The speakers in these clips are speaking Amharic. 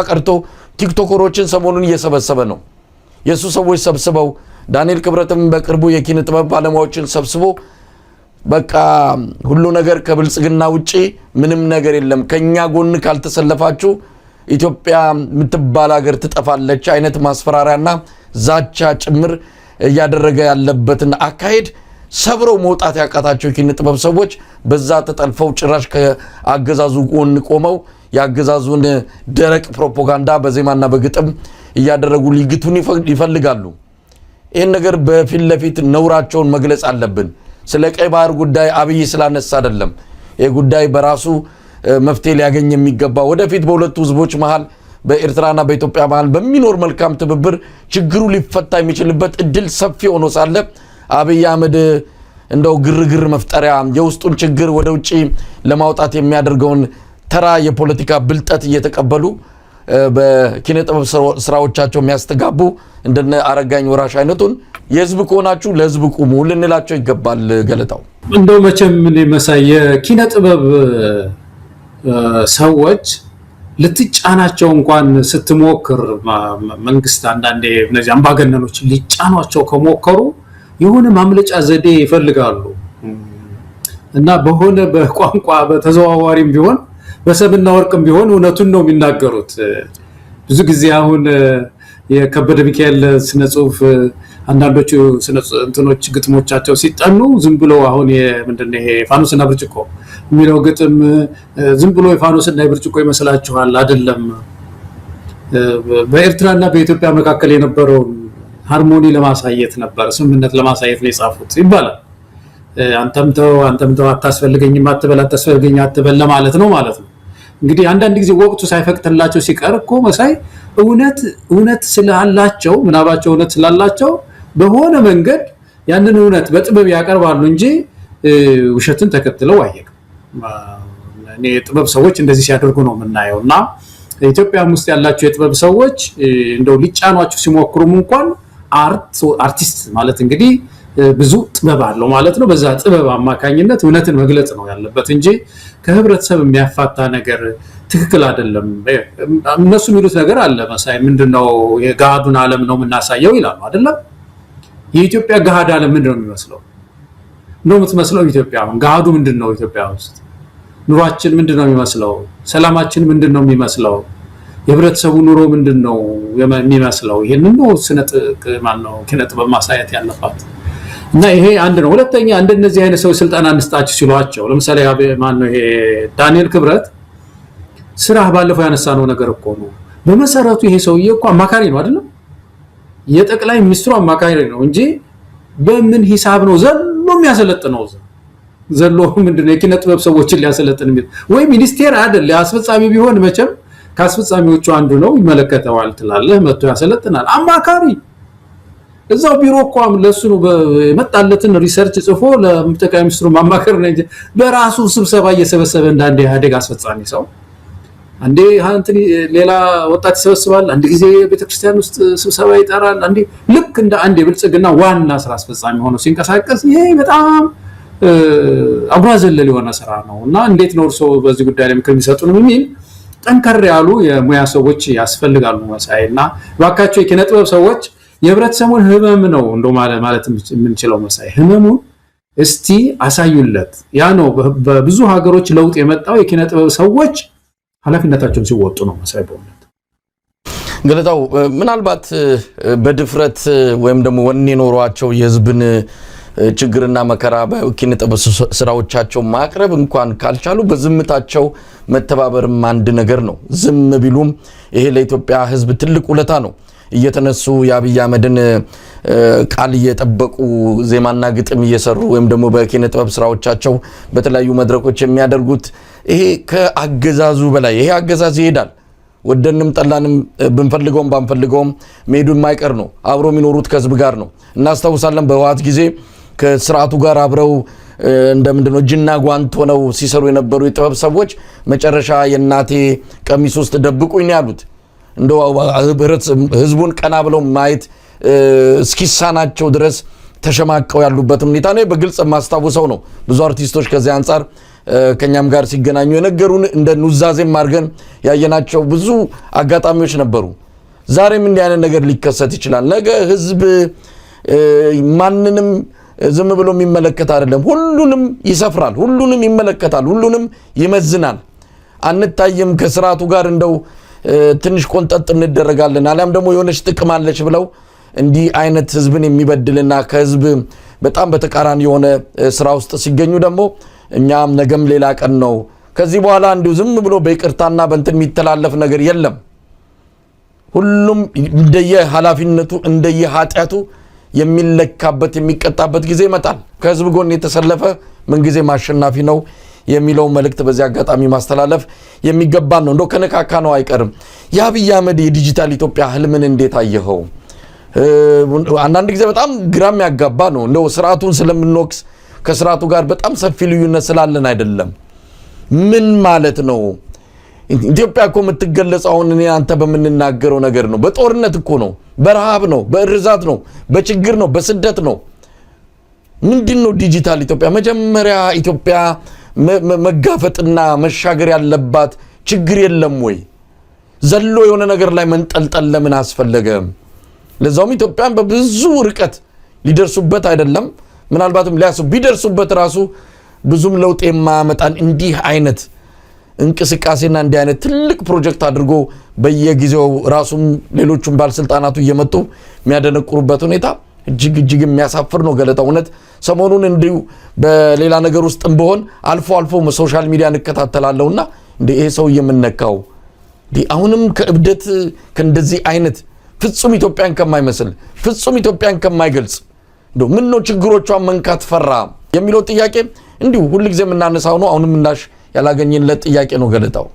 ቀርቶ ቲክቶከሮችን ሰሞኑን እየሰበሰበ ነው። የሱ ሰዎች ሰብስበው ዳንኤል ክብረትም በቅርቡ የኪነ ጥበብ ባለሙያዎችን ሰብስቦ በቃ ሁሉ ነገር ከብልጽግና ውጪ ምንም ነገር የለም ከኛ ጎን ካልተሰለፋችሁ ኢትዮጵያ ምትባል ሀገር ትጠፋለች አይነት ማስፈራሪያና ዛቻ ጭምር እያደረገ ያለበትን አካሄድ ሰብረው መውጣት ያቃታቸው ኪነ ጥበብ ሰዎች በዛ ተጠልፈው ጭራሽ ከአገዛዙ ጎን ቆመው ያገዛዙን ደረቅ ፕሮፓጋንዳ በዜማና በግጥም እያደረጉ ሊግቱን ይፈልጋሉ። ይሄን ነገር በፊት ለፊት ነውራቸውን መግለጽ አለብን። ስለ ቀይ ባህር ጉዳይ አብይ ስላነሳ አይደለም። ይሄ ጉዳይ በራሱ መፍትሄ ሊያገኝ የሚገባ ወደፊት በሁለቱ ህዝቦች መሃል በኤርትራና በኢትዮጵያ መሃል በሚኖር መልካም ትብብር ችግሩ ሊፈታ የሚችልበት እድል ሰፊ ሆኖ ሳለ አብይ አህመድ እንደው ግርግር መፍጠሪያ የውስጡን ችግር ወደ ውጪ ለማውጣት የሚያደርገውን ተራ የፖለቲካ ብልጠት እየተቀበሉ በኪነ ጥበብ ስራዎቻቸው የሚያስተጋቡ እንደነ አረጋኝ ወራሽ አይነቱን የህዝብ ከሆናችሁ ለህዝብ ቁሙ ልንላቸው ይገባል። ገለታው እንደው መቼም ምን መሳይ የኪነ ጥበብ ሰዎች ልትጫናቸው እንኳን ስትሞክር መንግስት አንዳንዴ እነዚህ አምባገነኖች ሊጫኗቸው ከሞከሩ የሆነ ማምለጫ ዘዴ ይፈልጋሉ እና በሆነ በቋንቋ በተዘዋዋሪም ቢሆን በሰብና ወርቅም ቢሆን እውነቱን ነው የሚናገሩት። ብዙ ጊዜ አሁን የከበደ ሚካኤል ስነ ጽሁፍ አንዳንዶቹ እንትኖች ግጥሞቻቸው ሲጠኑ ዝም ብሎ አሁን ምንድነው ይሄ ፋኖስና ብርጭቆ የሚለው ግጥም ዝም ብሎ የፋኖስና የብርጭቆ ይመስላችኋል? አይደለም። በኤርትራና በኢትዮጵያ መካከል የነበረውን ሃርሞኒ ለማሳየት ነበር፣ ስምምነት ለማሳየት ነው የጻፉት ይባላል። አንተምተው አታስፈልገኝም አትበል ለማለት ነው ማለት ነው። እንግዲህ አንዳንድ ጊዜ ወቅቱ ሳይፈቅድላቸው ሲቀር እኮ መሳይ እውነት ስላላቸው ምናባቸው እውነት ስላላቸው በሆነ መንገድ ያንን እውነት በጥበብ ያቀርባሉ እንጂ ውሸትን ተከትለው አይሄዱም። እኔ የጥበብ ሰዎች እንደዚህ ሲያደርጉ ነው የምናየውና ኢትዮጵያም ውስጥ ያላቸው የጥበብ ሰዎች እንደው ሊጫኗቸው ሲሞክሩም እንኳን አርቲስት ማለት እንግዲህ ብዙ ጥበብ አለው ማለት ነው። በዛ ጥበብ አማካኝነት እውነትን መግለጽ ነው ያለበት እንጂ ከህብረተሰብ የሚያፋታ ነገር ትክክል አይደለም። እነሱ የሚሉት ነገር አለ መሳይ ምንድነው የጋዱን ዓለም ነው የምናሳየው ይላሉ አይደለም። የኢትዮጵያ ጋድ ዓለም ምንድነው የሚመስለው? ነው የምትመስለው ኢትዮጵያ አሁን ጋዱ ምንድነው? ኢትዮጵያ ውስጥ ኑሯችን ምንድነው የሚመስለው? ሰላማችን ምንድነው የሚመስለው? የህብረተሰቡ ኑሮ ምንድነው የሚመስለው? ይሄንን ነው ኪነ ጥበብ ማሳየት ያለባት እና ይሄ አንድ ነው። ሁለተኛ እንደነዚህ አይነት ሰው ስልጣን አንስጣችሁ ሲሏቸው ለምሳሌ ይሄ ዳንኤል ክብረት ስራ ባለፈው ያነሳነው ነገር እኮ ነው። በመሰረቱ ይሄ ሰውዬ እኮ አማካሪ ነው አይደለም? የጠቅላይ ሚኒስትሩ አማካሪ ነው እንጂ በምን ሂሳብ ነው ዘሎ የሚያሰለጥነው? ዘሎ ምንድነው የኪነ ጥበብ ሰዎችን ሊያሰለጥን ወይ ሚኒስቴር አይደል? አስፈጻሚ ቢሆን መቼም ከአስፈጻሚዎቹ አንዱ ነው ይመለከተዋል ትላለህ፣ መጥቶ ያሰለጥናል። አማካሪ እዛው ቢሮ እንኳን ለሱ ነው የመጣለትን ሪሰርች ጽፎ ለጠቅላይ ሚኒስትሩ ማማከር ነው እንጂ በራሱ ስብሰባ እየሰበሰበ እንዳንዴ ኢህአዴግ አስፈጻሚ ሰው አንዴ ሌላ ወጣት ይሰበስባል፣ አንድ ጊዜ ቤተክርስቲያን ውስጥ ስብሰባ ይጠራል፣ አንዴ ልክ እንደ አንድ የብልጽግና ዋና ስራ አስፈጻሚ ሆኖ ሲንቀሳቀስ ይሄ በጣም አጉራ ዘለል የሆነ ስራ ነውና እንዴት ነው እርሶ በዚህ ጉዳይ ላይ ምክር የሚሰጡን የሚል ጠንከር ያሉ የሙያ ሰዎች ያስፈልጋሉ መሳይና ባካቸው የኪነ ጥበብ ሰዎች የህብረተሰቡን ህመም ነው እንደው ማለት የምንችለው መሳይ ህመሙን እስቲ አሳዩለት። ያ ነው በብዙ ሀገሮች ለውጥ የመጣው የኪነ ጥበብ ሰዎች ኃላፊነታቸውን ሲወጡ ነው መሳይ። በእውነት ገለታው ምናልባት በድፍረት ወይም ደግሞ ወኔ ኖሯቸው የህዝብን ችግርና መከራ በኪነ ጥበብ ስራዎቻቸው ማቅረብ እንኳን ካልቻሉ በዝምታቸው መተባበርም አንድ ነገር ነው። ዝም ቢሉም ይሄ ለኢትዮጵያ ህዝብ ትልቅ ውለታ ነው። እየተነሱ የአብይ አህመድን ቃል እየጠበቁ ዜማና ግጥም እየሰሩ ወይም ደግሞ በኪነ ጥበብ ስራዎቻቸው በተለያዩ መድረኮች የሚያደርጉት ይሄ ከአገዛዙ በላይ ይሄ አገዛዝ ይሄዳል። ወደንም ጠላንም ብንፈልገውም ባንፈልገውም መሄዱ የማይቀር ነው። አብሮ የሚኖሩት ከህዝብ ጋር ነው። እናስታውሳለን በህወሓት ጊዜ ከስርዓቱ ጋር አብረው እንደምንድነው እጅና ጓንት ሆነው ሲሰሩ የነበሩ የጥበብ ሰዎች መጨረሻ የናቴ ቀሚስ ውስጥ ደብቁኝ ነው ያሉት። እንደው ህዝቡን ቀና ብለው ማየት እስኪሳናቸው ድረስ ተሸማቀው ያሉበት ሁኔታ ነው። በግልጽ ማስታወሰው ነው። ብዙ አርቲስቶች ከዚህ አንፃር ከኛም ጋር ሲገናኙ የነገሩን እንደ ኑዛዜም አድርገን ያየናቸው ብዙ አጋጣሚዎች ነበሩ። ዛሬም እንዲህ አይነት ነገር ሊከሰት ይችላል። ነገ ህዝብ ማንንም ዝም ብሎ የሚመለከት አይደለም። ሁሉንም ይሰፍራል፣ ሁሉንም ይመለከታል፣ ሁሉንም ይመዝናል። አንታይም ከስርዓቱ ጋር እንደው ትንሽ ቆንጠጥ እንደረጋለን አለም ደግሞ የሆነች ጥቅም አለች ብለው እንዲህ አይነት ህዝብን የሚበድልና ከህዝብ በጣም በተቃራኒ የሆነ ስራ ውስጥ ሲገኙ ደግሞ እኛም ነገም ሌላ ቀን ነው። ከዚህ በኋላ እንዲሁ ዝም ብሎ በይቅርታና በእንትን የሚተላለፍ ነገር የለም። ሁሉም እንደየ ኃላፊነቱ እንደየ ኃጢያቱ የሚለካበት የሚቀጣበት ጊዜ ይመጣል። ከህዝብ ጎን የተሰለፈ ምን ጊዜ ማሸናፊ ነው የሚለው መልእክት በዚህ አጋጣሚ ማስተላለፍ የሚገባን ነው። እንደው ከነካካ ነው አይቀርም። የአብይ አህመድ የዲጂታል ኢትዮጵያ ህልምን እንዴት አየኸው? አንዳንድ ጊዜ በጣም ግራም ያጋባ ነው። እንደው ስርዓቱን ስለምንወቅስ ከስርዓቱ ጋር በጣም ሰፊ ልዩነት ስላለን አይደለም። ምን ማለት ነው? ኢትዮጵያ እኮ የምትገለጸው አሁን እኔ አንተ በምንናገረው ነገር ነው። በጦርነት እኮ ነው፣ በረሃብ ነው፣ በእርዛት ነው፣ በችግር ነው፣ በስደት ነው። ምንድነው ዲጂታል ኢትዮጵያ? መጀመሪያ ኢትዮጵያ መጋፈጥና መሻገር ያለባት ችግር የለም ወይ? ዘሎ የሆነ ነገር ላይ መንጠልጠል ለምን አስፈለገ? ለዛውም ኢትዮጵያን በብዙ ርቀት ሊደርሱበት አይደለም ምናልባትም ሊያሱ ቢደርሱበት ራሱ ብዙም ለውጥ የማያመጣን እንዲህ አይነት እንቅስቃሴና እንዲህ አይነት ትልቅ ፕሮጀክት አድርጎ በየጊዜው ራሱም ሌሎቹም ባለስልጣናቱ እየመጡ የሚያደነቁሩበት ሁኔታ እጅግ የሚያሳፍር ነው። ገለታ እውነት ሰሞኑን እንዲሁ በሌላ ነገር ውስጥም በሆን አልፎ ሶሻል ሚዲያ እንከታተላለሁና እንደ ይሄ ሰው የምንነካው አሁንም ከእብደት ከእንደዚህ አይነት ፍጹም ኢትዮጵያን ከማይመስል ፍጹም ኢትዮጵያን ከማይገልጽ ምን ነው ችግሮቿን መንካት ፈራ የሚለው ጥያቄ እንዲሁ ሁሉ ጊዜ የምናነሳው ነው። አሁንም እንዳሽ ያላገኘንለት ጥያቄ ነው። ገለታው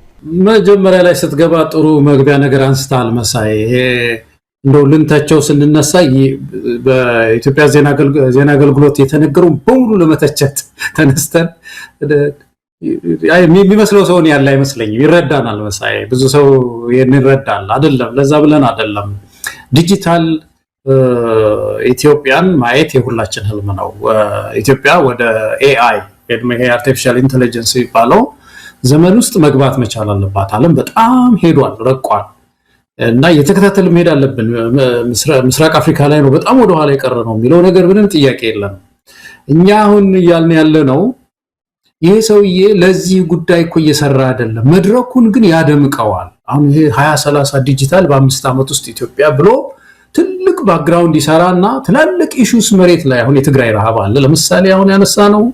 መጀመሪያ ላይ ስትገባ ጥሩ መግቢያ ነገር አንስታል መሳይ። እንደው ልንተቸው ስንነሳ በኢትዮጵያ ዜና አገልግሎት የተነገሩ በሙሉ ለመተቸት ተነስተን የሚመስለው ሰውን ያለ አይመስለኝም። ይረዳናል መሳይ፣ ብዙ ሰው ይረዳል። አይደለም ለዛ ብለን አይደለም። ዲጂታል ኢትዮጵያን ማየት የሁላችን ህልም ነው። ኢትዮጵያ ወደ ኤአይ አርቲፊሻል ኢንተለጀንስ የሚባለው ዘመን ውስጥ መግባት መቻል አለባት። ዓለም በጣም ሄዷል፣ ረቋል እና የተከታተል መሄድ አለብን። ምስራቅ አፍሪካ ላይ ነው በጣም ወደ ኋላ የቀረ ነው የሚለው ነገር ምንም ጥያቄ የለም። እኛ አሁን ያልን ያለ ነው ይሄ ሰውዬ ለዚህ ጉዳይ እኮ እየሰራ አይደለም፣ መድረኩን ግን ያደምቀዋል። አሁን ይሄ 2030 ዲጂታል በ5 ዓመት ውስጥ ኢትዮጵያ ብሎ ትልቅ ባክግራውንድ ይሰራና ትላልቅ ኢሹስ መሬት ላይ አሁን የትግራይ ረሃብ አለ ለምሳሌ አሁን ያነሳ ነው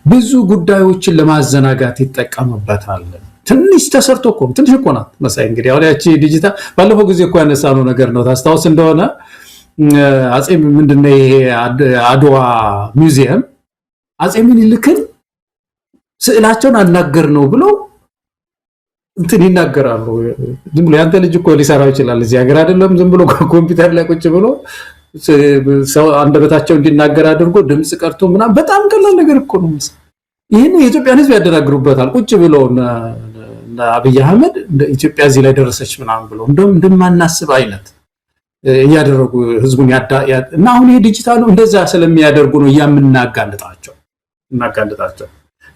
ብዙ ጉዳዮችን ለማዘናጋት ይጠቀምበታል። ትንሽ ተሰርቶ እኮ ትንሽ እኮ ናት መሳይ። እንግዲህ አሁን ያቺ ዲጂታል ባለፈው ጊዜ እኮ ያነሳነው ነገር ነው ታስታውስ እንደሆነ አጼ ምንድነው ይሄ አድዋ ሙዚየም አጼ ምኒልክን ስዕላቸውን አናገር ነው ብሎ እንትን ይናገራሉ። ዝም ብሎ ያንተ ልጅ እኮ ሊሰራው ይችላል እዚህ ሀገር አይደለም ዝም ብሎ ኮምፒውተር ላይ ቁጭ ብሎ ሰው አንደበታቸው እንዲናገር አድርጎ ድምጽ ቀርቶ ምናምን በጣም ቀላል ነገር እኮ ነው። ይሄን የኢትዮጵያን ሕዝብ ያደናግሩበታል። ቁጭ ብሎ አብይ አህመድ ኢትዮጵያ እዚህ ላይ ደረሰች ምናምን ብሎ እንደማናስብ አይነት እያደረጉ ህዝቡን እና አሁን ይሄ ዲጂታሉ እንደዛ ስለሚያደርጉ ነው እናጋልጣቸው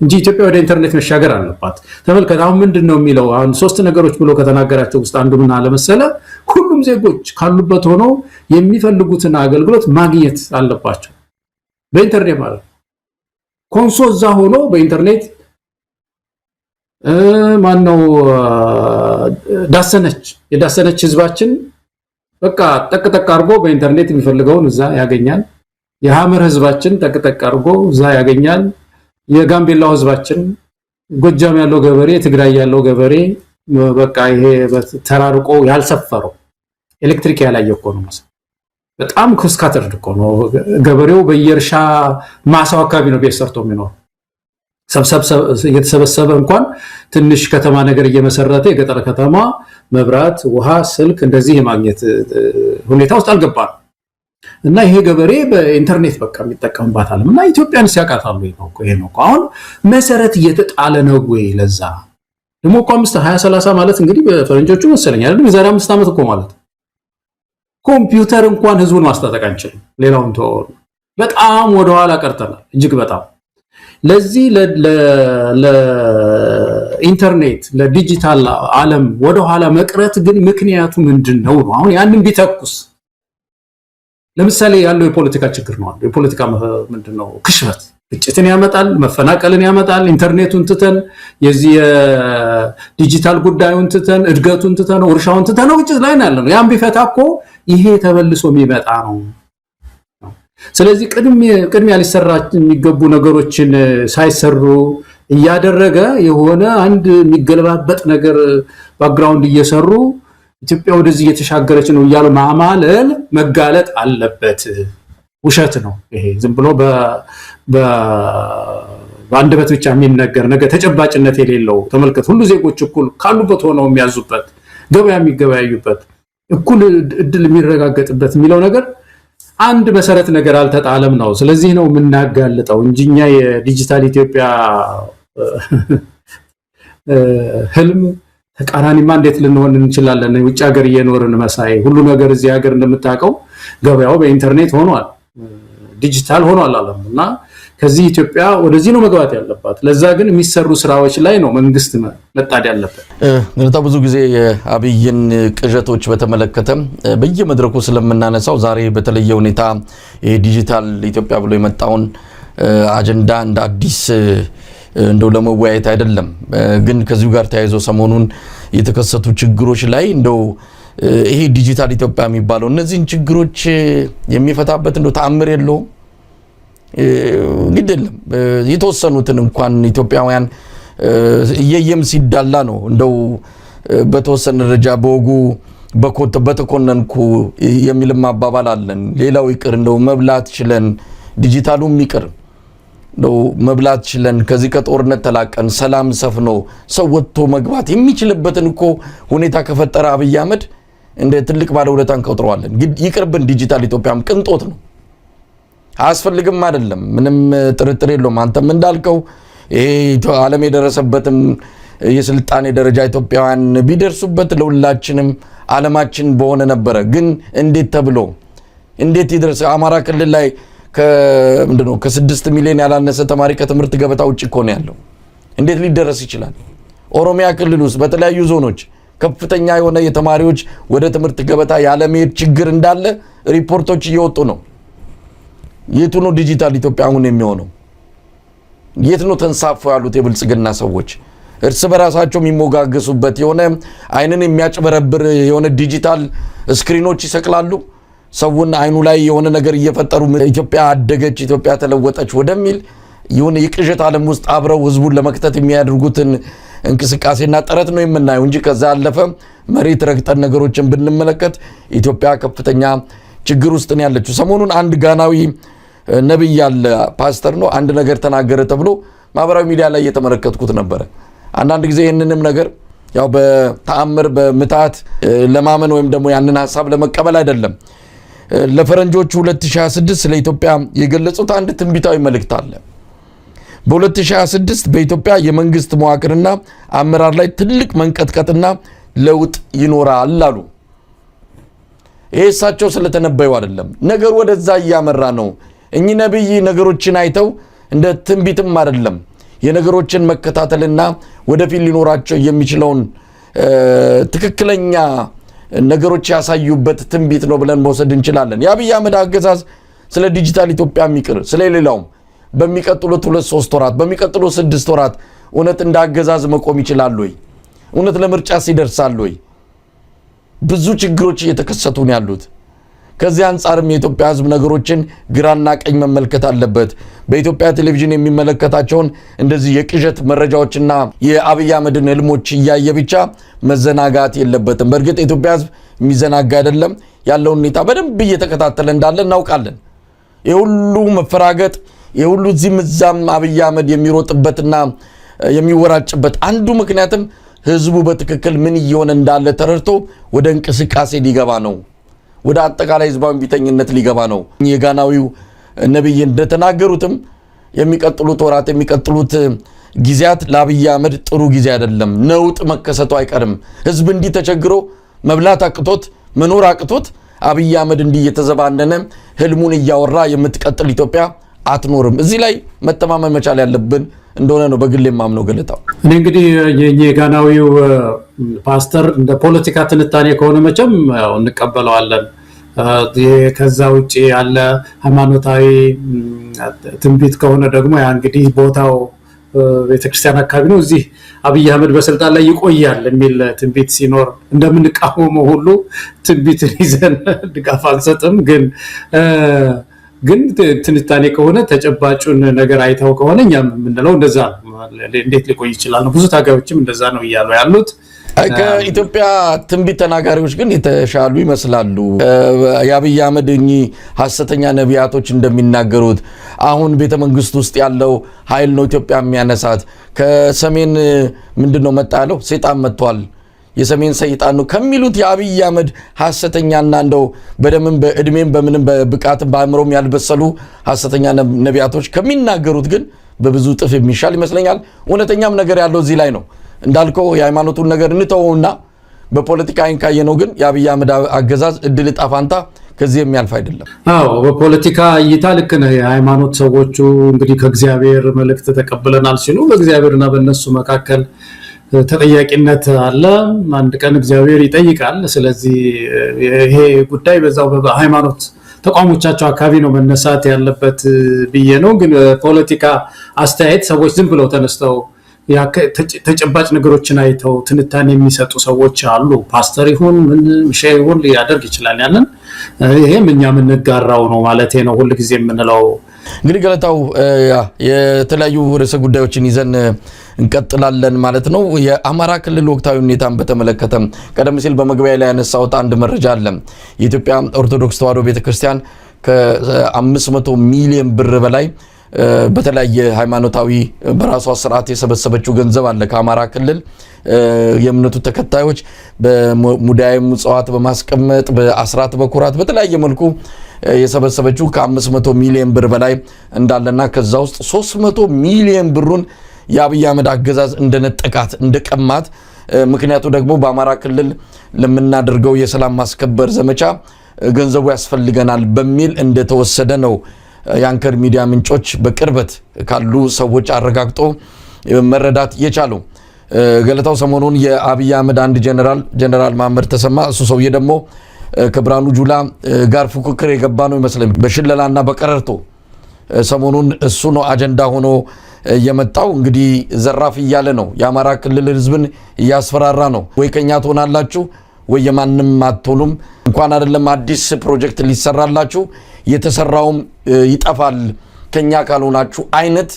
እንጂ ኢትዮጵያ ወደ ኢንተርኔት መሻገር አለባት። ተመልከት አሁን ምንድነው የሚለው አሁን 3 ነገሮች ብሎ ከተናገራቸው ውስጥ አንዱ ምን አለ መሰለ ሁሉም ዜጎች ካሉበት ሆነው የሚፈልጉትን አገልግሎት ማግኘት አለባቸው በኢንተርኔት ማለት ኮንሶዛ ሆኖ በኢንተርኔት ማነው የዳሰነች ህዝባችን በቃ ጠቅጠቅ አርጎ በኢንተርኔት የሚፈልገውን እዛ ያገኛል። የሐመር ህዝባችን ጠቅጠቅ አርጎ እዛ ያገኛል። የጋምቤላው ህዝባችን ጎጃም ያለው ገበሬ ትግራይ ያለው ገበሬ በቃ ይሄ ተራርቆ ያልሰፈረው ኤሌክትሪክ ያላየው እኮ ነው በጣም ስካተርድ እኮ ነው ገበሬው በየእርሻ ማሳው አካባቢ ነው ቤት ሰርቶ የሚኖር እየተሰበሰበ እንኳን ትንሽ ከተማ ነገር እየመሰረተ የገጠር ከተማ መብራት ውሃ ስልክ እንደዚህ የማግኘት ሁኔታ ውስጥ አልገባም እና ይሄ ገበሬ በኢንተርኔት በቃ የሚጠቀምባት አለ እና ኢትዮጵያን ሲያቃታሉ ይሄ ነው አሁን መሰረት እየተጣለ ነው ወይ ለዛ ደግሞ እኮ 2030 ማለት እንግዲህ በፈረንጆቹ መሰለኝ አይደል የዛሬ 5 ዓመት እኮ ማለት ኮምፒውተር እንኳን ህዝቡን ማስታጠቅ አንችልም ሌላውን በጣም ወደ ኋላ ቀርተናል እጅግ በጣም ለዚህ ለኢንተርኔት ለዲጂታል ዓለም ወደ ኋላ መቅረት ግን ምክንያቱ ምንድነው? አሁን ያንን ቢተኩስ ለምሳሌ ያለው የፖለቲካ ችግር ነው። የፖለቲካ ምንድነው? ክሽበት ግጭትን ያመጣል፣ መፈናቀልን ያመጣል። ኢንተርኔቱን ትተን የዚህ የዲጂታል ጉዳዩን ትተን እድገቱን ትተን ወርሻውን ትተን ግጭት ላይ ነው ያለነው። ያን ቢፈታ እኮ ይሄ ተበልሶ የሚመጣ ነው። ስለዚህ ቅድሚያ ሊሰራ የሚገቡ ነገሮችን ሳይሰሩ እያደረገ የሆነ አንድ የሚገለባበጥ ነገር ባክግራውንድ እየሰሩ ኢትዮጵያ ወደዚህ እየተሻገረች ነው እያሉ ማማለል መጋለጥ አለበት። ውሸት ነው ይሄ። ዝም ብሎ በአንደበት ብቻ የሚነገር ነገር ተጨባጭነት የሌለው። ተመልከት፣ ሁሉ ዜጎች እኩል ካሉበት ሆነው የሚያዙበት፣ ገበያ የሚገበያዩበት፣ እኩል እድል የሚረጋገጥበት የሚለው ነገር አንድ መሰረት ነገር አልተጣለም ነው። ስለዚህ ነው የምናጋልጠው እንጂ እኛ የዲጂታል ኢትዮጵያ ህልም ተቃራኒማ እንዴት ልንሆን እንችላለን? ውጭ ሀገር እየኖርን መሳይ ሁሉ ነገር እዚህ ሀገር እንደምታውቀው ገበያው በኢንተርኔት ሆኗል፣ ዲጂታል ሆኗል ዓለም እና ከዚህ ኢትዮጵያ ወደዚህ ነው መግባት ያለባት። ለዛ ግን የሚሰሩ ስራዎች ላይ ነው መንግስት መጣድ ያለበት። ግንታ ብዙ ጊዜ የአብይን ቅዠቶች በተመለከተ በየመድረኩ ስለምናነሳው ዛሬ በተለየ ሁኔታ የዲጂታል ኢትዮጵያ ብሎ የመጣውን አጀንዳ እንደ አዲስ እንደው ለመወያየት አይደለም፣ ግን ከዚሁ ጋር ተያይዞ ሰሞኑን የተከሰቱ ችግሮች ላይ እንደው ይሄ ዲጂታል ኢትዮጵያ የሚባለው እነዚህን ችግሮች የሚፈታበት እንደው ተአምር የለውም። ግድለም የተወሰኑትን እንኳን ኢትዮጵያውያን እየየም ሲዳላ ነው እንደው በተወሰነ ደረጃ በወጉ በተኮነንኩ የሚልም አባባል አለን። ሌላው ይቅር እንደው መብላት ችለን ዲጂታሉም ይቅር እንደው መብላት ችለን ከዚህ ከጦርነት ተላቀን ሰላም ሰፍኖ ሰው ወጥቶ መግባት የሚችልበትን እኮ ሁኔታ ከፈጠረ አብይ አህመድ እንደ ትልቅ ባለውለታን ቆጥረዋለን። ይቅርብን ዲጂታል ኢትዮጵያም ቅንጦት ነው፣ አያስፈልግም አይደለም፣ ምንም ጥርጥር የለውም። አንተም እንዳልከው ይሄ ዓለም የደረሰበትም የስልጣኔ ደረጃ ኢትዮጵያውያን ቢደርሱበት ለሁላችንም ዓለማችን በሆነ ነበረ። ግን እንዴት ተብሎ እንዴት ይደርስ? አማራ ክልል ላይ ከምንድነው ከ6 ሚሊዮን ያላነሰ ተማሪ ከትምህርት ገበታ ውጭ እኮ ነው ያለው። እንዴት ሊደረስ ይችላል? ኦሮሚያ ክልል ውስጥ በተለያዩ ዞኖች ከፍተኛ የሆነ የተማሪዎች ወደ ትምህርት ገበታ ያለመሄድ ችግር እንዳለ ሪፖርቶች እየወጡ ነው። የቱ ነው ዲጂታል ኢትዮጵያ አሁን የሚሆነው? የት ነው ተንሳፈው ያሉት የብልጽግና ሰዎች እርስ በራሳቸው የሚሞጋገሱበት የሆነ አይንን የሚያጭበረብር የሆነ ዲጂታል ስክሪኖች ይሰቅላሉ። ሰውን አይኑ ላይ የሆነ ነገር እየፈጠሩ ኢትዮጵያ አደገች፣ ኢትዮጵያ ተለወጠች ወደሚል የሆነ የቅዠት ዓለም ውስጥ አብረው ህዝቡን ለመክተት የሚያደርጉትን እንቅስቃሴና ጥረት ነው የምናየው እንጂ ከዛ ያለፈ መሬት ረግጠን ነገሮችን ብንመለከት ኢትዮጵያ ከፍተኛ ችግር ውስጥ ነው ያለችው። ሰሞኑን አንድ ጋናዊ ነብይ ያለ ፓስተር ነው አንድ ነገር ተናገረ ተብሎ ማህበራዊ ሚዲያ ላይ እየተመለከትኩት ነበር። አንዳንድ ጊዜ ይህንንም ነገር ያው በተአምር በምታት ለማመን ወይም ደግሞ ያንን ሐሳብ ለመቀበል አይደለም። ለፈረንጆቹ 2026 ስለ ኢትዮጵያ የገለጹት አንድ ትንቢታዊ መልእክት አለ። በ2026 በኢትዮጵያ የመንግስት መዋቅርና አመራር ላይ ትልቅ መንቀጥቀጥና ለውጥ ይኖራል አሉ። ይሄ እሳቸው ስለተነበዩ አይደለም፣ ነገሩ ወደዛ እያመራ ነው። እኚህ ነብይ ነገሮችን አይተው እንደ ትንቢትም አይደለም የነገሮችን መከታተልና ወደፊት ሊኖራቸው የሚችለውን ትክክለኛ ነገሮች ያሳዩበት ትንቢት ነው ብለን መውሰድ እንችላለን። የአብይ አህመድ አገዛዝ ስለ ዲጂታል ኢትዮጵያ የሚቅር ስለሌላውም በሚቀጥሉት 2-3 ወራት በሚቀጥሉት 6 ወራት እውነት እንዳገዛዝ መቆም ይችላል ወይ? እውነት ለምርጫ ሲደርሳል ወይ? ብዙ ችግሮች እየተከሰቱ ነው ያሉት። ከዚህ አንፃርም የኢትዮጵያ ሕዝብ ነገሮችን ግራና ቀኝ መመልከት አለበት። በኢትዮጵያ ቴሌቪዥን የሚመለከታቸውን እንደዚህ የቅዠት መረጃዎችና የአብይ አህመድን ህልሞች እያየ ብቻ መዘናጋት የለበትም። በእርግጥ የኢትዮጵያ ሕዝብ የሚዘናጋ አይደለም፣ ያለውን ሁኔታ በደንብ እየተከታተለ እንዳለ እናውቃለን። የሁሉ መፈራገጥ የሁሉ እዚህም እዛም አብይ አህመድ የሚሮጥበትና የሚወራጭበት አንዱ ምክንያትም ህዝቡ በትክክል ምን እየሆነ እንዳለ ተረድቶ ወደ እንቅስቃሴ ሊገባ ነው፣ ወደ አጠቃላይ ህዝባዊ ቢተኝነት ሊገባ ነው። የጋናዊው ነብይ እንደተናገሩትም የሚቀጥሉት ወራት የሚቀጥሉት ጊዜያት ለአብይ አህመድ ጥሩ ጊዜ አይደለም። ነውጥ መከሰቱ አይቀርም። ህዝብ እንዲህ ተቸግሮ መብላት አቅቶት መኖር አቅቶት አብይ አህመድ እንዲህ እየተዘባነነ ህልሙን እያወራ የምትቀጥል ኢትዮጵያ አትኖርም። እዚህ ላይ መተማመን መቻል ያለብን እንደሆነ ነው በግል የማምነው ገለታው። እኔ እንግዲህ የጋናዊው ፓስተር እንደ ፖለቲካ ትንታኔ ከሆነ መቼም ያው እንቀበለዋለን። ከዛ ውጪ ያለ ሃይማኖታዊ ትንቢት ከሆነ ደግሞ ያ እንግዲህ ቦታው ቤተክርስቲያን አካባቢ ነው። እዚህ አብይ አህመድ በስልጣን ላይ ይቆያል የሚል ትንቢት ሲኖር እንደምንቃወመው ሁሉ ትንቢትን ይዘን ድጋፍ አንሰጥም። ግን ትንታኔ ከሆነ ተጨባጩን ነገር አይተው ከሆነ እኛም የምንለው እንደዛ ነው። እንዴት ሊቆይ ይችላል? ብዙ ታጋዮችም እንደዛ ነው እያሉ ያሉት። ከኢትዮጵያ ትንቢት ተናጋሪዎች ግን የተሻሉ ይመስላሉ። የአብይ አህመድ ሐሰተኛ ነቢያቶች እንደሚናገሩት አሁን ቤተ መንግስት ውስጥ ያለው ኃይል ነው ኢትዮጵያ የሚያነሳት። ከሰሜን ምንድነው መጣ ያለው ሰይጣን መጥቷል፣ የሰሜን ሰይጣን ነው ከሚሉት የአብይ አህመድ ሐሰተኛና እንደው በደምም በእድሜም በምንም በብቃትም በአእምሮም ያልበሰሉ ሐሰተኛ ነቢያቶች ከሚናገሩት ግን በብዙ ጥፍ የሚሻል ይመስለኛል። እውነተኛም ነገር ያለው እዚህ ላይ ነው። እንዳልከው የሃይማኖቱን ነገር እንተውና በፖለቲካ አይን ካየነው ግን የአብይ አህመድ አገዛዝ እድል ዕጣ ፈንታ ከዚህ የሚያልፍ አይደለም። አዎ በፖለቲካ እይታ ልክ ነው። የሃይማኖት ሰዎቹ እንግዲህ ከእግዚአብሔር መልእክት ተቀብለናል ሲሉ በእግዚአብሔርና በእነሱ መካከል ተጠያቂነት አለ። አንድ ቀን እግዚአብሔር ይጠይቃል። ስለዚህ ይሄ ጉዳይ በዛው በሃይማኖት ተቋሞቻቸው አካባቢ ነው መነሳት ያለበት ብዬ ነው። ግን ፖለቲካ አስተያየት ሰዎች ዝም ብለው ተነስተው ተጨባጭ ነገሮችን አይተው ትንታኔ የሚሰጡ ሰዎች አሉ። ፓስተር ይሁን ምን ሼህ ይሁን ሊያደርግ ይችላል። ያንን ይሄም እኛ የምንጋራው ነው ማለት ነው ሁሉ ጊዜ የምንለው። እንግዲህ ገለታው የተለያዩ ርዕሰ ጉዳዮችን ይዘን እንቀጥላለን ማለት ነው። የአማራ ክልል ወቅታዊ ሁኔታን በተመለከተ ቀደም ሲል በመግቢያ ላይ ያነሳሁት አንድ መረጃ አለ። የኢትዮጵያ ኦርቶዶክስ ተዋሕዶ ቤተክርስቲያን ከ500 ሚሊዮን ብር በላይ በተለያየ ሃይማኖታዊ በራሷ ስርዓት የሰበሰበችው ገንዘብ አለ ከአማራ ክልል የእምነቱ ተከታዮች በሙዳየ ምጽዋት በማስቀመጥ በአስራት በኩራት በተለያየ መልኩ የሰበሰበችው ከ500 ሚሊዮን ብር በላይ እንዳለና ከዛ ውስጥ 300 ሚሊዮን ብሩን የአብይ አህመድ አገዛዝ እንደነጠቃት እንደቀማት ምክንያቱ ደግሞ በአማራ ክልል ለምናደርገው የሰላም ማስከበር ዘመቻ ገንዘቡ ያስፈልገናል በሚል እንደተወሰደ ነው የአንከር ሚዲያ ምንጮች በቅርበት ካሉ ሰዎች አረጋግጦ መረዳት የቻሉ። ገለታው ሰሞኑን የአብይ አህመድ አንድ ጀነራል መሐመድ ተሰማ እሱ ሰውዬ ደግሞ ከብርሃኑ ጁላ ጋር ፉክክር የገባ ነው ይመስለኝ በሽለላና በቀረርቶ ሰሞኑን እሱ ነው አጀንዳ ሆኖ የመጣው። እንግዲህ ዘራፍ እያለ ነው የአማራ ክልል ህዝብን እያስፈራራ ነው። ወይ ከኛ ትሆናላችሁ ወይ የማንም አትሆኑም፣ እንኳን አይደለም አዲስ ፕሮጀክት ሊሰራላችሁ የተሰራውም ይጠፋል ከኛ ካልሆናችሁ አይነት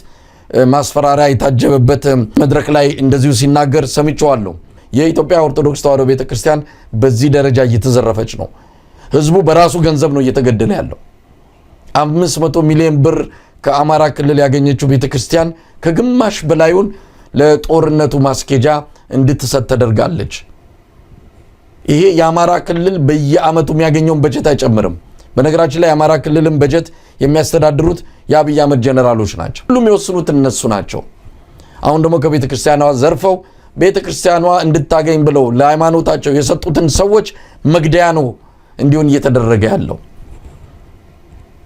ማስፈራሪያ የታጀበበት መድረክ ላይ እንደዚሁ ሲናገር ሰምቼዋለሁ። የኢትዮጵያ ኦርቶዶክስ ተዋሕዶ ቤተክርስቲያን በዚህ ደረጃ እየተዘረፈች ነው። ህዝቡ በራሱ ገንዘብ ነው እየተገደለ ያለው። 500 ሚሊዮን ብር ከአማራ ክልል ያገኘችው ቤተክርስቲያን ከግማሽ በላዩን ለጦርነቱ ማስኬጃ እንድትሰጥ ተደርጋለች። ይሄ የአማራ ክልል በየአመቱ የሚያገኘውን በጀት አይጨምርም። በነገራችን ላይ የአማራ ክልልን በጀት የሚያስተዳድሩት የአብይ አህመድ ጀነራሎች ናቸው። ሁሉም የወሰኑት እነሱ ናቸው። አሁን ደግሞ ከቤተክርስቲያኗ ዘርፈው ቤተክርስቲያኗ እንድታገኝ ብለው ለሃይማኖታቸው የሰጡትን ሰዎች መግደያ ነው እንዲሆን እየተደረገ ያለው።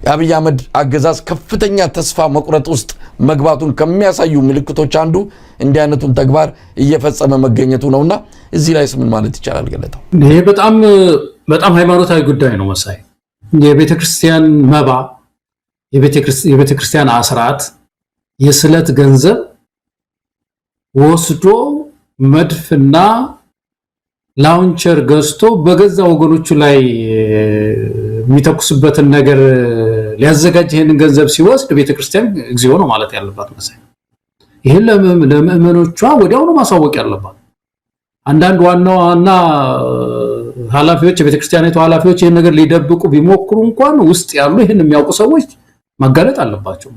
የአብይ አህመድ አገዛዝ ከፍተኛ ተስፋ መቁረጥ ውስጥ መግባቱን ከሚያሳዩ ምልክቶች አንዱ እንዲህ አይነቱን ተግባር እየፈጸመ መገኘቱ ነውና እዚህ ላይ ምን ማለት ይቻላል ገለታው? ይሄ በጣም ሃይማኖታዊ ጉዳይ ነው መሳይ። የቤተክርስቲያን መባ፣ የቤተክርስቲያን አስራት፣ የስለት ገንዘብ ወስዶ መድፍና ላውንቸር ገዝቶ በገዛ ወገኖቹ ላይ የሚተኩስበትን ነገር ሊያዘጋጅ ይሄንን ገንዘብ ሲወስድ ቤተክርስቲያን እግዚኦ ነው ማለት ያለባት መሳይ። ይሄን ለምእመኖቿ ወዲያው ነው ማሳወቅ ያለባት። አንዳንድ ዋና ኃላፊዎች የቤተክርስቲያኒቱ ኃላፊዎች ይሄን ነገር ሊደብቁ ቢሞክሩ እንኳን ውስጥ ያሉ ይሄን የሚያውቁ ሰዎች ማጋለጥ አለባቸው።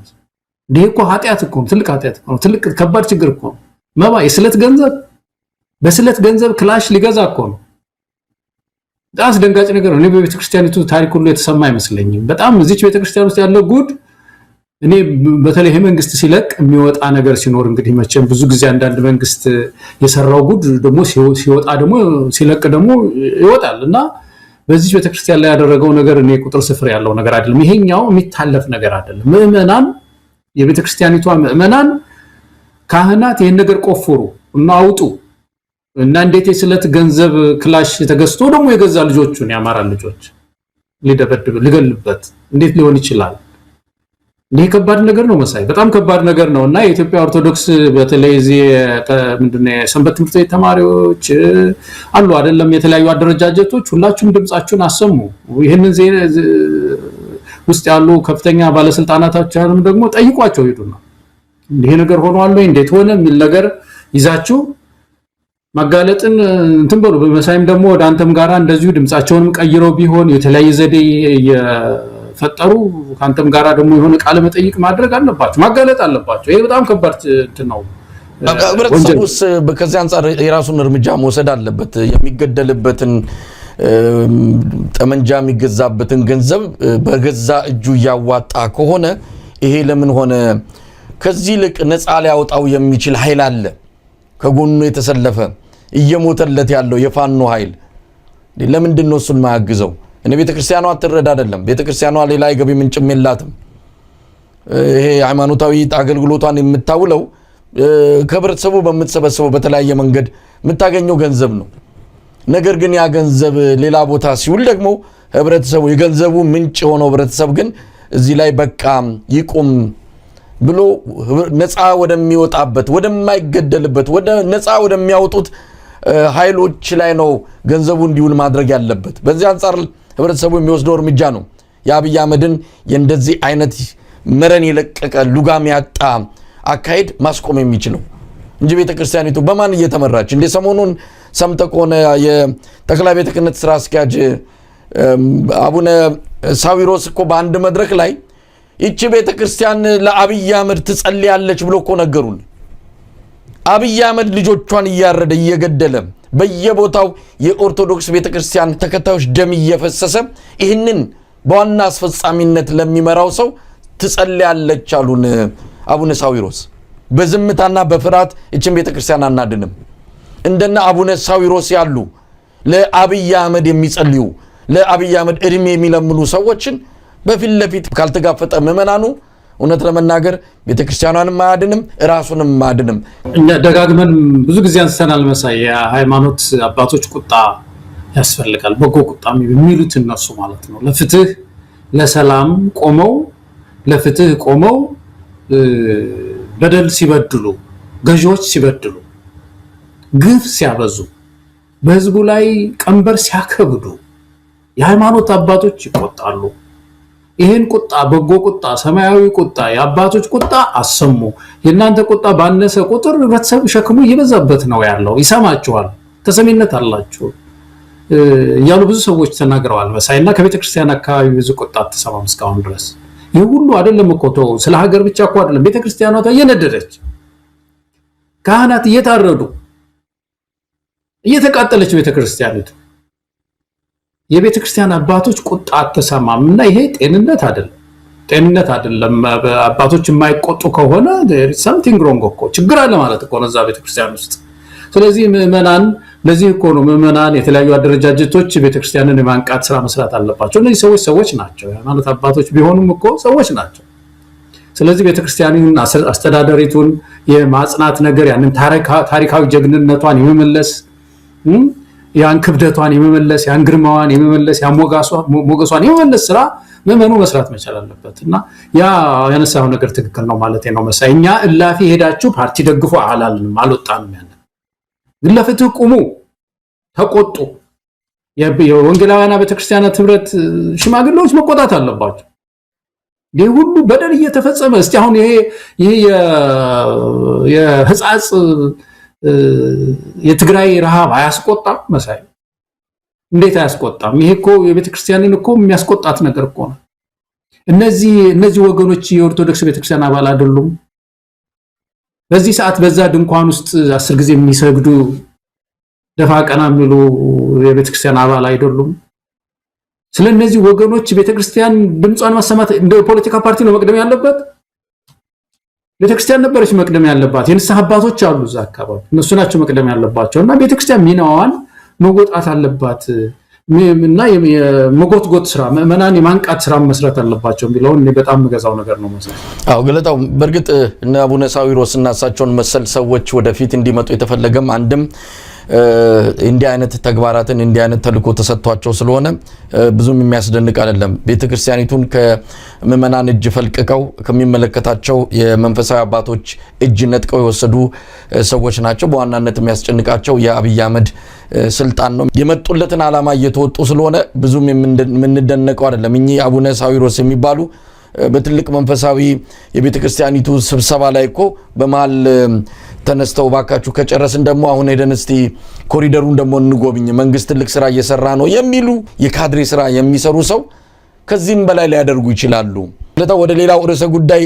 ይሄ እኮ ኃጢአት እኮ ነው፣ ትልቅ ኃጢአት እኮ ነው፣ ትልቅ ከባድ ችግር እኮ ነው። መባ የስለት ገንዘብ በስለት ገንዘብ ክላሽ ሊገዛ እኮ ነው። በጣም አስደንጋጭ ነገር ነው። እኔ በቤተክርስቲያኒቱ ታሪክ ሁሉ የተሰማ አይመስለኝም። በጣም እዚች ቤተክርስቲያን ውስጥ ያለው ጉድ እኔ በተለይ መንግስት ሲለቅ የሚወጣ ነገር ሲኖር እንግዲህ መቼም ብዙ ጊዜ አንዳንድ መንግስት የሰራው ጉድ ደግሞ ሲወጣ ደግሞ ሲለቅ ደግሞ ይወጣል እና በዚህ ቤተክርስቲያን ላይ ያደረገው ነገር እኔ ቁጥር ስፍር ያለው ነገር አይደለም። ይሄኛው የሚታለፍ ነገር አይደለም። ምዕመናን የቤተክርስቲያኒቷ ምዕመናን ካህናት ይሄን ነገር ቆፍሩ እና አውጡ እና እንዴት የስለት ገንዘብ ክላሽ ተገዝቶ ደግሞ የገዛ ልጆቹን ያማራ ልጆች ሊደበድብ ሊገልበት እንዴት ሊሆን ይችላል? ይሄ ከባድ ነገር ነው መሳይ፣ በጣም ከባድ ነገር ነውና የኢትዮጵያ ኦርቶዶክስ በተለይ እዚህ ምንድነው ሰንበት ትምህርት ቤት ተማሪዎች አሉ አይደለም፣ የተለያዩ አደረጃጀቶች ሁላችሁም ድምጻችሁን አሰሙ። ይሄንን ውስጥ ያሉ ከፍተኛ ባለስልጣናቶችንም ደግሞ ጠይቋቸው ሄዱና ይሄ ነገር ሆኗል ወይ እንዴት ሆነ የሚል ነገር ይዛችሁ ማጋለጥን እንትን በሉ። በመሳይም ደግሞ ወደ አንተም ጋራ እንደዚሁ ድምጻቸውንም ቀይረው ቢሆን የተለያየ ዘዴ ፈጠሩ ካንተም ጋራ ደግሞ የሆነ ቃለ መጠይቅ ማድረግ አለባቸው፣ ማጋለጥ አለባቸው። ይሄ በጣም ከባድ እንትን ነው። ህብረተሰቡስ ከዚህ አንፃር የራሱን እርምጃ መውሰድ አለበት። የሚገደልበትን ጠመንጃ የሚገዛበትን ገንዘብ በገዛ እጁ ያዋጣ ከሆነ ይሄ ለምን ሆነ? ከዚህ ልቅ ነፃ ሊያወጣው የሚችል ኃይል አለ ከጎኑ የተሰለፈ እየሞተለት ያለው የፋኖ ኃይል። ለምንድን ነው እሱን ማያግዘው? እኔ ቤተክርስቲያኗ አትረዳ አይደለም፣ ቤተክርስቲያኗ ሌላ የገቢ ምንጭም የላትም። ይሄ ሃይማኖታዊ አገልግሎቷን የምታውለው ከህብረተሰቡ በምትሰበሰበው በተለያየ መንገድ የምታገኘው ገንዘብ ነው። ነገር ግን ያ ገንዘብ ሌላ ቦታ ሲውል ደግሞ ህብረተሰቡ የገንዘቡ ምንጭ የሆነው ህብረተሰብ ግን እዚህ ላይ በቃ ይቁም ብሎ ነፃ ወደሚወጣበት ወደማይገደልበት ወደ ነፃ ወደሚያወጡት ኃይሎች ላይ ነው ገንዘቡ እንዲውል ማድረግ ያለበት። በዚህ አንፃር ህብረተሰቡ የሚወስደው እርምጃ ነው የአብይ አህመድን የእንደዚህ አይነት መረን የለቀቀ ሉጋም ያጣ አካሄድ ማስቆም የሚችለው እንጂ ቤተክርስቲያኒቱ በማን እየተመራች እንደ ሰሞኑን ሰምተህ ከሆነ የጠቅላይ ቤተ ክህነት ስራ አስኪያጅ አቡነ ሳዊሮስ እኮ በአንድ መድረክ ላይ ይቺ ቤተክርስቲያን ለአብይ አህመድ ትጸልያለች ብሎ እኮ ነገሩን። አብይ አህመድ ልጆቿን እያረደ እየገደለ በየቦታው የኦርቶዶክስ ቤተክርስቲያን ተከታዮች ደም እየፈሰሰ ይህንን በዋና አስፈጻሚነት ለሚመራው ሰው ትጸልያለች አሉን አቡነ ሳዊሮስ። በዝምታና በፍርሃት እቺን ቤተክርስቲያን አናድንም። እንደና አቡነ ሳዊሮስ ያሉ ለአብይ አህመድ የሚጸልዩ ለአብይ አህመድ እድሜ የሚለምኑ ሰዎችን በፊት ለፊት ካልተጋፈጠ ምዕመናኑ እውነት ለመናገር ቤተክርስቲያኗንም ማያድንም ራሱንም ማያድንም። እኛ ደጋግመን ብዙ ጊዜ አንስተናል መሳይ፣ የሃይማኖት አባቶች ቁጣ ያስፈልጋል። በጎ ቁጣ የሚሉት እነሱ ማለት ነው። ለፍትህ ለሰላም ቆመው ለፍትህ ቆመው በደል ሲበድሉ፣ ገዢዎች ሲበድሉ፣ ግፍ ሲያበዙ፣ በህዝቡ ላይ ቀንበር ሲያከብዱ የሃይማኖት አባቶች ይቆጣሉ። ይሄን ቁጣ በጎ ቁጣ ሰማያዊ ቁጣ የአባቶች ቁጣ አሰሙ። የእናንተ ቁጣ ባነሰ ቁጥር ህብረተሰብ ሸክሙ እየበዛበት ነው ያለው። ይሰማችኋል፣ ተሰሚነት አላችሁ እያሉ ብዙ ሰዎች ተናግረዋል መሳይና ከቤተ ክርስቲያን አካባቢ ብዙ ቁጣ አትሰማም እስካሁን ድረስ። ይህ ሁሉ አይደለም እኮ ተው፣ ስለ ሀገር ብቻ እኮ አይደለም። ቤተ ክርስቲያኗ እየነደደች ካህናት እየታረዱ እየተቃጠለች ቤተ ክርስቲያኒቱ የቤተ ክርስቲያን አባቶች ቁጣ አትሰማም። እና ይሄ ጤንነት አይደለም። አባቶች የማይቆጡ ከሆነ something wrong እኮ ችግር አለ ማለት እኮ ነው እዛ ቤተ ክርስቲያን ውስጥ። ስለዚህ ምዕመናን ለዚህ እኮ ነው ምዕመናን የተለያዩ አደረጃጀቶች ቤተ ክርስቲያንን የማንቃት ስራ መስራት አለባቸው። እነዚህ ሰዎች ናቸው ማለት አባቶች ቢሆኑም እኮ ሰዎች ናቸው። ስለዚህ ቤተ ክርስቲያንን አስተዳደሪቱን የማጽናት ነገር ያንን ታሪካዊ ጀግንነቷን የመመለስ ያን ክብደቷን የመመለስ ያን ግርማዋን የመመለስ ያን ሞገሷን የመመለስ ስራ ምዕመኑ መስራት መቻል አለበት። እና ያ ያነሳው ነገር ትክክል ነው ማለት ነው መሳይ። እኛ እላፊ ሄዳችሁ ፓርቲ ደግፎ አላልንም፣ አልወጣንም። ያን ግን ለፍትህ ቁሙ፣ ተቆጡ። የወንጌላውያን ቤተክርስቲያናት ህብረት ሽማግሌዎች መቆጣት አለባቸው። ይህ ሁሉ በደል እየተፈጸመ እስቲ አሁን ይሄ የህፃጽ የትግራይ ረሃብ አያስቆጣም መሳይ? እንዴት አያስቆጣም? ይሄ እኮ የቤተክርስቲያንን እኮ የሚያስቆጣት ነገር እኮ ነው። እነዚህ ወገኖች የኦርቶዶክስ ቤተክርስቲያን አባል አይደሉም። በዚህ ሰዓት በዛ ድንኳን ውስጥ 10 ጊዜ የሚሰግዱ ደፋ ቀና የሚሉ የቤተክርስቲያን አባል አይደሉም። ስለነዚህ ወገኖች ቤተክርስቲያን ድምጿን ማሰማት እንደ ፖለቲካ ፓርቲ ነው መቅደም ያለበት። ቤተክርስቲያን ነበረች መቅደም ያለባት። የንስሐ አባቶች አሉ እዛ አካባቢ፣ እነሱ ናቸው መቅደም ያለባቸው። እና ቤተክርስቲያን ሚናዋን መወጣት አለባት። እና የመጎትጎት ስራ ምእመናን የማንቃት ስራ መስራት አለባቸው የሚለውን እኔ በጣም የምገዛው ነገር ነው መሰለኝ። አዎ ገለታው በእርግጥ እነ አቡነ ሳዊሮስ እና እሳቸውን መሰል ሰዎች ወደፊት እንዲመጡ የተፈለገም አንድም እንዲህ አይነት ተግባራትን እንዲህ አይነት ተልእኮ ተሰጥቷቸው ስለሆነ ብዙም የሚያስደንቅ አይደለም። ቤተክርስቲያኒቱን ከምእመናን እጅ ፈልቅቀው ከሚመለከታቸው የመንፈሳዊ አባቶች እጅ ነጥቀው የወሰዱ ሰዎች ናቸው። በዋናነት የሚያስጨንቃቸው የአብይ አህመድ ስልጣን ነው። የመጡለትን ዓላማ እየተወጡ ስለሆነ ብዙም የምንደነቀው አይደለም። እኚህ አቡነ ሳዊሮስ የሚባሉ በትልቅ መንፈሳዊ የቤተክርስቲያኒቱ ስብሰባ ላይ እኮ በመሃል ተነስተው ባካችሁ ከጨረስን ደግሞ አሁን ሄደን እስቲ ኮሪደሩን ደግሞ እንጎብኝ፣ መንግስት ትልቅ ስራ እየሰራ ነው የሚሉ የካድሬ ስራ የሚሰሩ ሰው ከዚህም በላይ ሊያደርጉ ይችላሉ። ወደ ሌላው ርዕሰ ጉዳይ